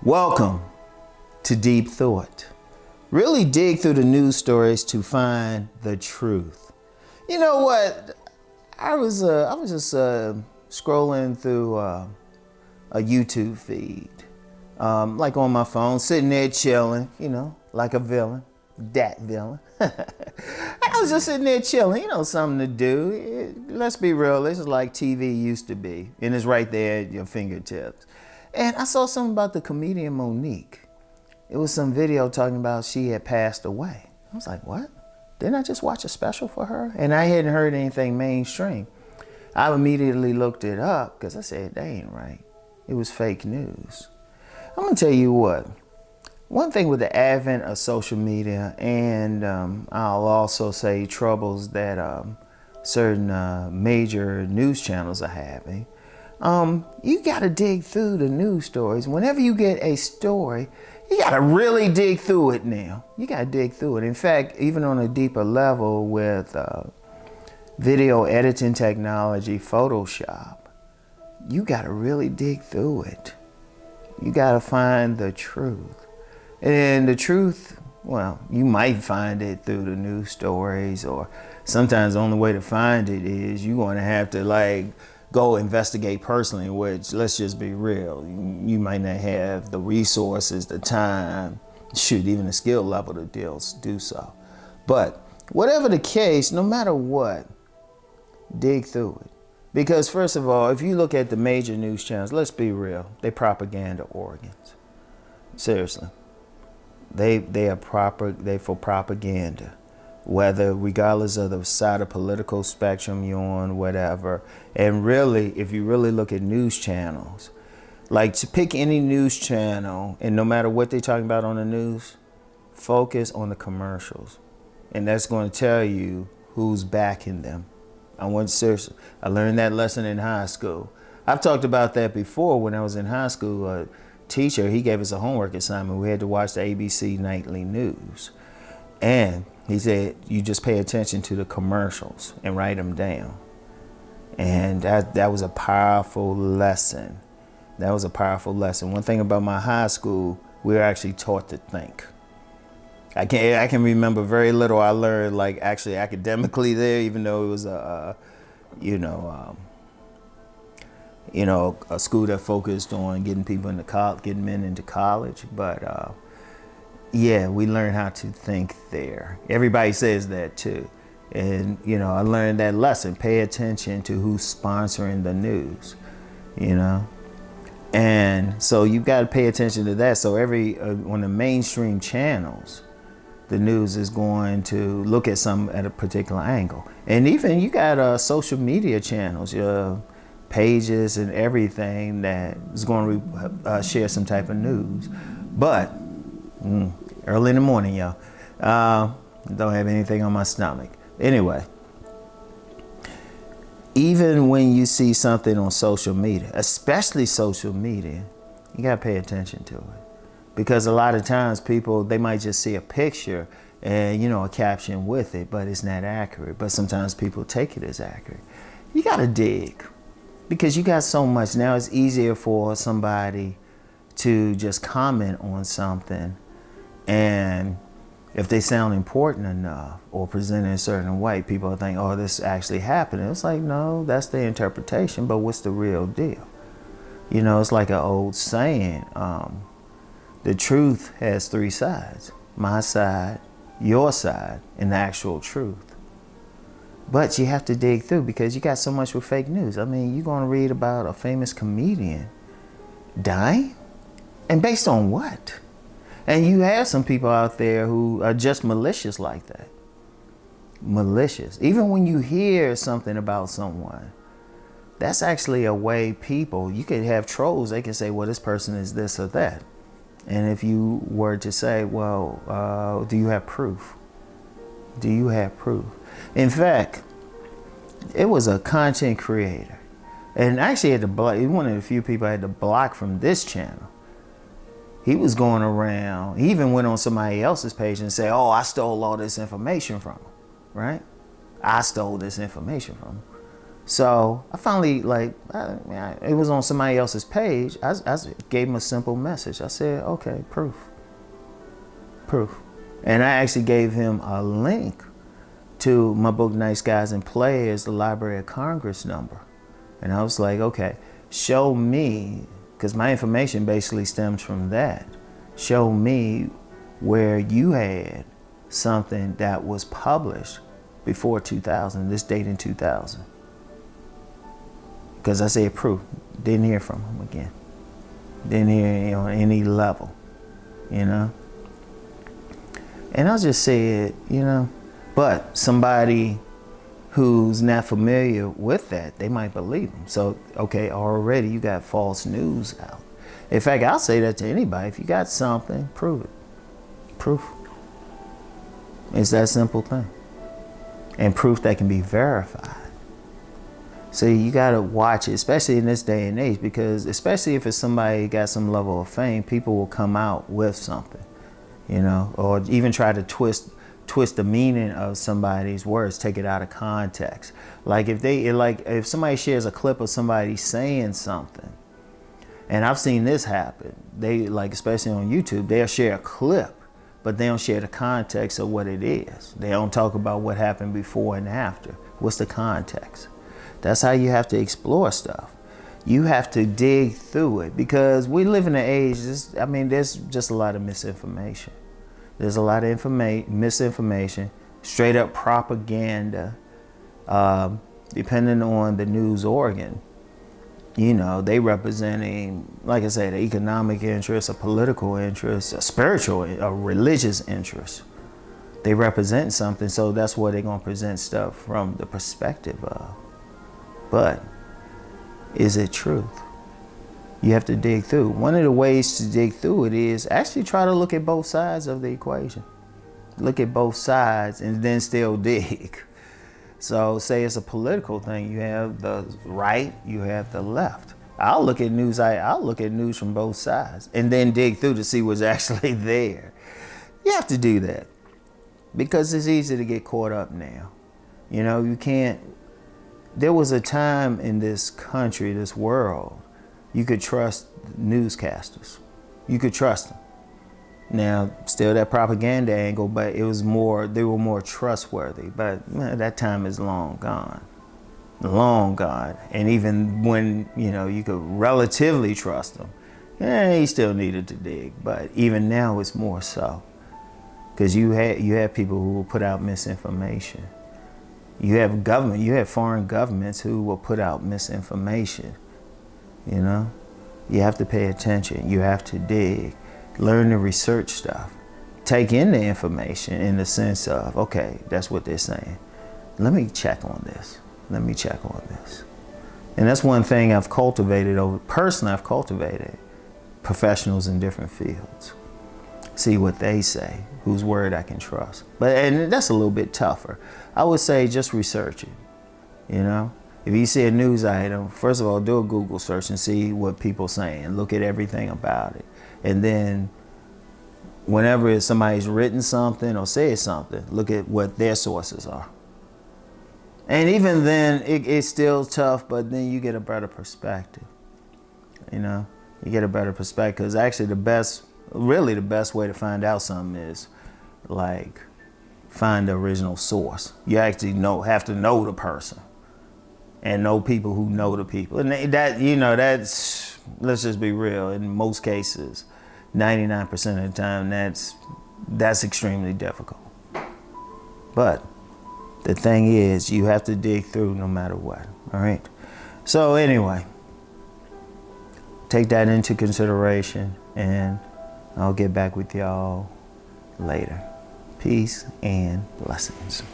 Welcome to Deep Thought. Really dig through the news stories to find the truth. You know what? I was just scrolling through a YouTube feed, like on my phone, sitting there chilling, like a villain, that villain. I was just sitting there chilling, something to do. Let's be real, this is like TV used to be, and it's right there at your fingertips. And I saw something about the comedian Monique. It was some video talking about she had passed away. I was like, what? Didn't I just watch a special for her? And I hadn't heard anything mainstream. I immediately looked it up because I said, that ain't right. It was fake news. I'm gonna tell you what. One thing with the advent of social media, and I'll also say troubles that certain major news channels are having, you gotta dig through the news stories. Whenever you get a story, you gotta really dig through it now. You gotta dig through it. In fact, even on a deeper level with video editing technology, Photoshop, you gotta really dig through it. You gotta find the truth. And the truth, well, you might find it through the news stories, or sometimes the only way to find it is you're gonna have to go investigate personally, which, let's just be real, you might not have the resources, the time, even the skill level to do so. But whatever the case, no matter what, dig through it. Because first of all, if you look at the major news channels, let's be real, they propaganda organs. Seriously. They for propaganda. Whether, regardless of the side of political spectrum you're on, whatever. And really, if you really look at news channels, like to pick any news channel, and no matter what they're talking about on the news, focus on the commercials. And that's going to tell you who's backing them. I learned that lesson in high school. I've talked about that before. When I was in high school, a teacher, he gave us a homework assignment. We had to watch the ABC nightly news. And he said, you just pay attention to the commercials and write them down. And that was a powerful lesson. That was a powerful lesson. One thing about my high school, we were actually taught to think. I can remember very little I learned, actually academically there, even though it was a school that focused on getting people into college, getting men into college. But yeah, we learned how to think there. Everybody says that too. And, I learned that lesson. Pay attention to who's sponsoring the news, And so you've got to pay attention to that. So on the mainstream channels, the news is going to look at at a particular angle. And even you got social media channels, your pages and everything that is going to share some type of news. But early in the morning, y'all. Don't have anything on my stomach. Anyway, even when you see something on social media, especially social media, you got to pay attention to it. Because a lot of times people, they might just see a picture and, a caption with it, but it's not accurate. But sometimes people take it as accurate. You got to dig. Because you got so much. Now it's easier for somebody to just comment on something, and if they sound important enough or present in a certain way, people think, oh, this actually happened. And it's like, no, that's the interpretation, but what's the real deal? It's like an old saying, the truth has three sides: my side, your side, and the actual truth. But you have to dig through, because you got so much with fake news. I mean, you're going to read about a famous comedian dying? And based on what? And you have some people out there who are just malicious like that. Malicious. Even when you hear something about someone, that's actually a way you could have trolls. They can say, well, this person is this or that. And if you were to say, well, do you have proof? Do you have proof? In fact, it was a content creator, and actually had to block. One of the few people I had to block from this channel. He was going around. He even went on somebody else's page and said, "Oh, I stole all this information from him." Right? I stole this information from him. So I finally, like, it was on somebody else's page. I gave him a simple message. I said, okay, proof. And I actually gave him a link to my book, Nice Guys and Players, the Library of Congress number. And I was like, okay, show me, because my information basically stems from that. Show me where you had something that was published before 2000, this date in 2000. Because I said proof, didn't hear from him again. Didn't hear on any level, you know? And I just said, you know, but somebody who's not familiar with that, they might believe him. So, okay, already you got false news out. In fact, I'll say that to anybody. If you got something, prove it. Proof. It's that simple thing. And proof that can be verified. So you gotta watch it, especially in this day and age, because especially if it's somebody got some level of fame, people will come out with something, you know, or even try to twist the meaning of somebody's words, take it out of context. Like if somebody shares a clip of somebody saying something, and I've seen this happen, they, like, especially on YouTube, they'll share a clip, but they don't share the context of what it is. They don't talk about what happened before and after. What's the context? That's how you have to explore stuff. You have to dig through it, because we live in an age, there's just a lot of misinformation. There's a lot of misinformation, straight up propaganda, depending on the news organ. You know, they representing, like I said, an economic interest, a political interest, a spiritual, a religious interest. They represent something, so that's where they're gonna present stuff from the perspective of. But is it truth? You have to dig through. One of the ways to dig through it is actually try to look at both sides of the equation. Look at both sides and then still dig. So say it's a political thing. You have the right, you have the left. I'll look at news from both sides and then dig through to see what's actually there. You have to do that because it's easy to get caught up now. You know, you can't. There was a time in this country, this world, you could trust newscasters. You could trust them. Now, still that propaganda angle, but they were more trustworthy. But man, that time is long gone. Long gone. And even when, you know, you could relatively trust them, you still needed to dig. But even now it's more so. Because you have people who will put out misinformation. You have foreign governments who will put out misinformation. You know, you have to pay attention. You have to dig, learn to research stuff, take in the information in the sense of, okay, that's what they're saying. Let me check on this. Let me check on this. And that's one thing I've cultivated professionals in different fields. See what they say, whose word I can trust. And that's a little bit tougher. I would say just research it, you know? If you see a news item, first of all, do a Google search and see what people are saying. Look at everything about it. And then whenever somebody's written something or said something, look at what their sources are. And even then, it's still tough, but then you get a better perspective. You know, you get a better perspective. Because actually the best way to find out something is like find the original source. You actually have to know the person and know people who know the people. And that's, let's just be real, in most cases, 99% of the time, that's extremely difficult. But the thing is, you have to dig through no matter what, all right? So anyway, take that into consideration, and I'll get back with y'all later. Peace and blessings.